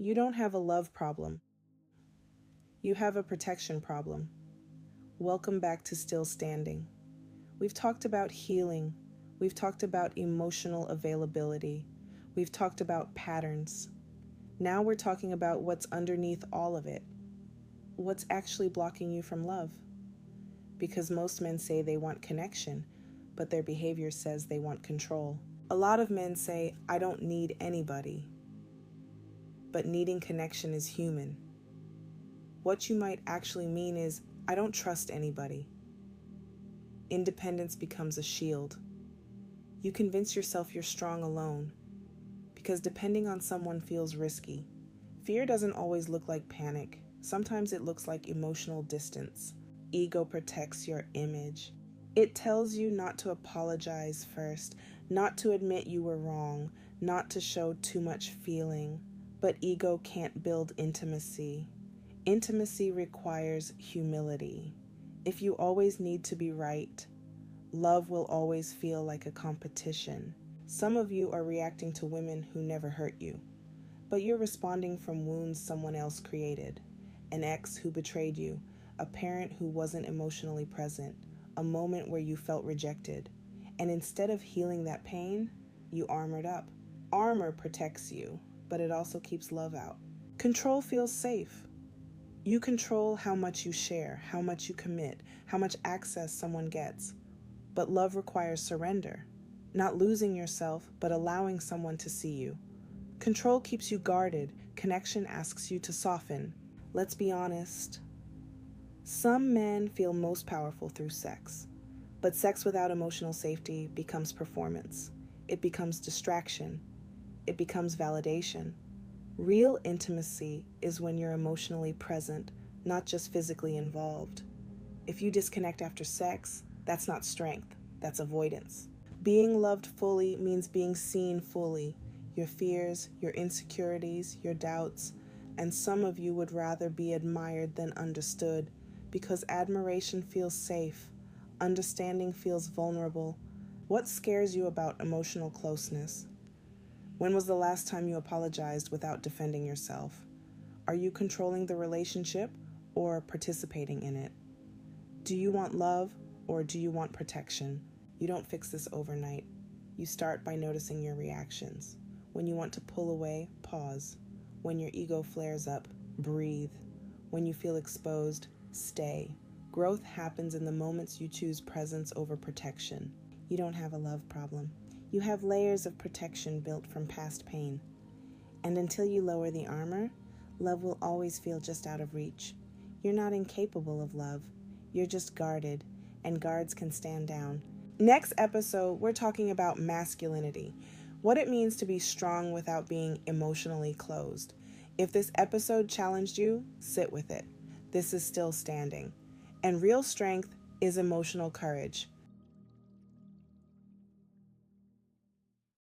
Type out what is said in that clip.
You don't have a love problem. You have a protection problem. Welcome back to Still Standing. We've talked about healing. We've talked about emotional availability. We've talked about patterns. Now we're talking about what's underneath all of it. What's actually blocking you from love? Because most men say they want connection, but their behavior says they want control. A lot of men say, I don't need anybody. But needing connection is human. What you might actually mean is, I don't trust anybody. Independence becomes a shield. You convince yourself you're strong alone, because depending on someone feels risky. Fear doesn't always look like panic. Sometimes it looks like emotional distance. Ego protects your image. It tells you not to apologize first, not to admit you were wrong, not to show too much feeling. But ego can't build intimacy. Intimacy requires humility. If you always need to be right, love will always feel like a competition. Some of you are reacting to women who never hurt you, but you're responding from wounds someone else created. An ex who betrayed you, a parent who wasn't emotionally present, a moment where you felt rejected. And instead of healing that pain, you armored up. Armor protects you, but it also keeps love out. Control feels safe. You control how much you share, how much you commit, how much access someone gets. But love requires surrender. Not losing yourself, but allowing someone to see you. Control keeps you guarded. Connection asks you to soften. Let's be honest. Some men feel most powerful through sex. But sex without emotional safety becomes performance. It becomes distraction. It becomes validation. Real intimacy is when you're emotionally present, not just physically involved. If you disconnect after sex, that's not strength, that's avoidance. Being loved fully means being seen fully. Your fears, your insecurities, your doubts, and some of you would rather be admired than understood because admiration feels safe, understanding feels vulnerable. What scares you about emotional closeness? When was the last time you apologized without defending yourself? Are you controlling the relationship or participating in it? Do you want love or do you want protection? You don't fix this overnight. You start by noticing your reactions. When you want to pull away, pause. When your ego flares up, breathe. When you feel exposed, stay. Growth happens in the moments you choose presence over protection. You don't have a love problem. You have layers of protection built from past pain. And until you lower the armor, love will always feel just out of reach. You're not incapable of love. You're just guarded, and guards can stand down. Next episode, we're talking about masculinity, what it means to be strong without being emotionally closed. If this episode challenged you, sit with it. This is Still Standing. And real strength is emotional courage.